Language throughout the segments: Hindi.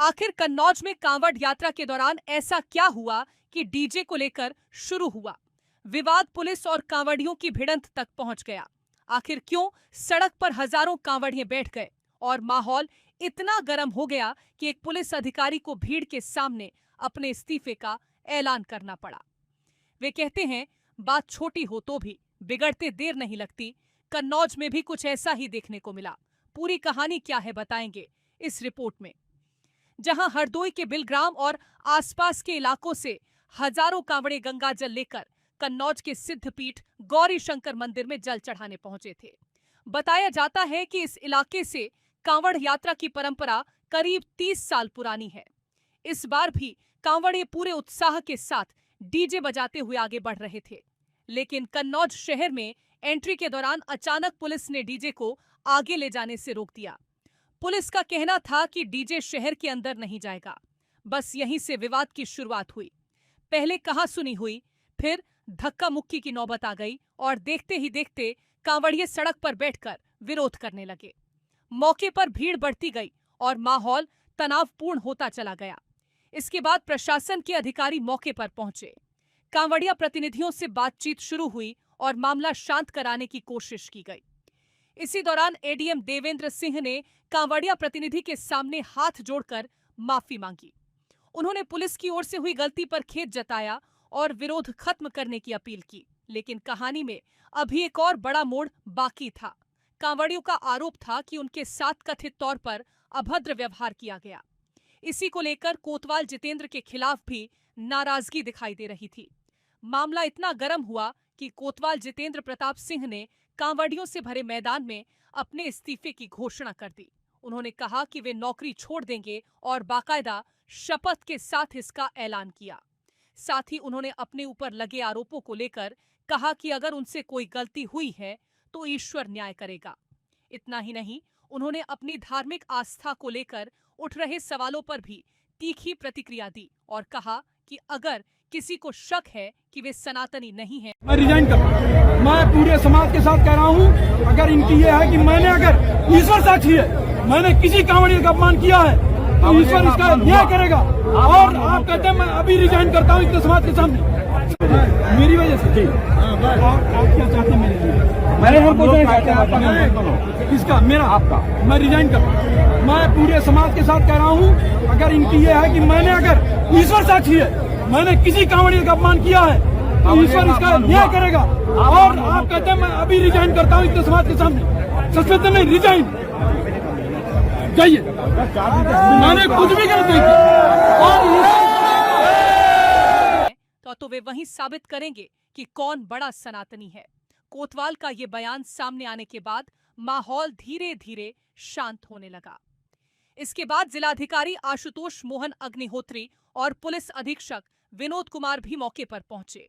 आखिर कन्नौज में कांवड़ यात्रा के दौरान ऐसा क्या हुआ कि डीजे को लेकर शुरू हुआ विवाद, पुलिस और कांवड़ियों की भिड़ंत तक पहुंच गया। आखिर क्यों सड़क पर हजारों कांवड़िए बैठ गए और माहौल इतना गर्म हो गया कि एक पुलिस अधिकारी को भीड़ के सामने अपने इस्तीफे का ऐलान करना पड़ा। वे कहते हैं, बात छोटी हो तो भी बिगड़ते देर नहीं लगती। कन्नौज में भी कुछ ऐसा ही देखने को मिला। पूरी कहानी क्या है बताएंगे इस रिपोर्ट में। जहां हरदोई के बिलग्राम और आसपास के इलाकों से हजारों कांवड़े गंगा जल लेकर कन्नौज के सिद्धपीठ गौरी शंकर मंदिर में जल चढ़ाने पहुंचे थे। बताया जाता है कि इस इलाके से कांवड़ यात्रा की परंपरा करीब 30 साल पुरानी है। इस बार भी कांवड़े पूरे उत्साह के साथ डीजे बजाते हुए आगे बढ़ रहे थे, लेकिन कन्नौज शहर में एंट्री के दौरान अचानक पुलिस ने डीजे को आगे ले जाने से रोक दिया। पुलिस का कहना था कि डीजे शहर के अंदर नहीं जाएगा। बस यहीं से विवाद की शुरुआत हुई। पहले कहासुनी हुई, फिर धक्का मुक्की की नौबत आ गई और देखते ही देखते कांवड़िए सड़क पर बैठकर विरोध करने लगे। मौके पर भीड़ बढ़ती गई और माहौल तनावपूर्ण होता चला गया। इसके बाद प्रशासन के अधिकारी मौके पर पहुंचे। कांवड़िया प्रतिनिधियों से बातचीत शुरू हुई और मामला शांत कराने की कोशिश की गई। इसी दौरान एडीएम देवेंद्र सिंह ने कांवड़िया प्रतिनिधि के सामने हाथ जोड़कर माफी मांगी। उन्होंने पुलिस की ओर से हुई गलती पर खेद जताया और विरोध खत्म करने की अपील की। लेकिन कहानी में अभी एक और बड़ा मोड़ बाकी था। कांवड़ियों का आरोप था कि उनके साथ कथित तौर पर अभद्र व्यवहार किया गया। इसी को लेकर कोतवाल जितेंद्र के खिलाफ भी नाराजगी दिखाई दे रही थी। मामला इतना गर्म हुआ कि कोतवाल जितेंद्र प्रताप सिंह ने कांवड़ियों से भरे मैदान में अपने इस्तीफे की घोषणा कर दी। उन्होंने कहा कि वे नौकरी छोड़ देंगे और बाकायदा शपथ के साथ इसका ऐलान किया। साथ ही उन्होंने अपने ऊपर लगे आरोपों को लेकर कहा कि अगर उनसे कोई गलती हुई है तो ईश्वर न्याय करेगा। इतना ही नहीं, उन्होंने अपनी धार्मिक आस्था को लेकर उठ रहे सवालों पर भी तीखी प्रतिक्रिया दी और कहा कि अगर किसी को शक है कि वे सनातनी नहीं हैं, मैं रिजाइन कर रहा हूं। मैं पूरे समाज के साथ कह रहा हूं, अगर इनकी ये है कि मैंने, अगर ईश्वर साक्षी है, मैंने किसी कांवड़िए का अपमान किया है तो ईश्वर इसका न्याय करेगा। और आप कहते हैं मैं अभी रिजाइन करता हूं इतने समाज के सामने, मेरी वजह से। आप क्या चाहते हैं मेरे लिए? मैंने हम पूछना किसका? मेरा, आपका। मैं रिजाइन कर रहा हूं। मैं पूरे समाज के साथ कह रहा हूं, अगर इनकी ये है कि मैंने, अगर ईश्वर साक्षी है, मैंने किसी कांवड़िए का अपमान किया है तो ईश्वर इसका न्याय करेगा। और आप कहते हैं मैं अभी रिजाइन करता हूं इतने समाज के सामने। सस्पेंशन नहीं, रिजाइन। जाइए, मैंने कुछ भी गलत नहीं किया। और तो वे वहीं साबित करेंगे कि कौन बड़ा सनातनी है। कोतवाल का ये बयान सामने आने के बाद माहौल धीरे धीरे शांत होने लगा। इसके बाद जिलाधिकारी आशुतोष मोहन अग्निहोत्री और पुलिस अधीक्षक विनोद कुमार भी मौके पर पहुंचे।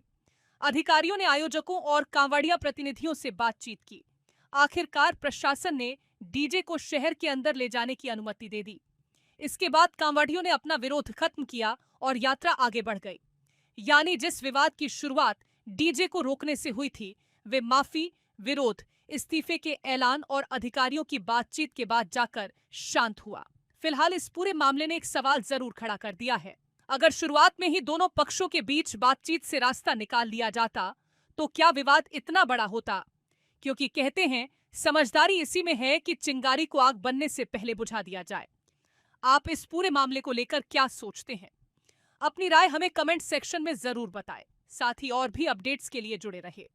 अधिकारियों ने आयोजकों और कांवड़िया प्रतिनिधियों से बातचीत की। आखिरकार प्रशासन ने डीजे को शहर के अंदर ले जाने की अनुमति दे दी। इसके बाद कांवड़ियों ने अपना विरोध खत्म किया और यात्रा आगे बढ़ गई। यानी जिस विवाद की शुरुआत डीजे को रोकने से हुई थी, वे माफी, विरोध, इस्तीफे के ऐलान और अधिकारियों की बातचीत के बाद जाकर शांत हुआ। फिलहाल इस पूरे मामले ने एक सवाल जरूर खड़ा कर दिया है। अगर शुरुआत में ही दोनों पक्षों के बीच बातचीत से रास्ता निकाल लिया जाता तो क्या विवाद इतना बड़ा होता? क्योंकि कहते हैं, समझदारी इसी में है कि चिंगारी को आग बनने से पहले बुझा दिया जाए। आप इस पूरे मामले को लेकर क्या सोचते हैं? अपनी राय हमें कमेंट सेक्शन में जरूर बताएं। साथ ही और भी अपडेट्स के लिए जुड़े रहे।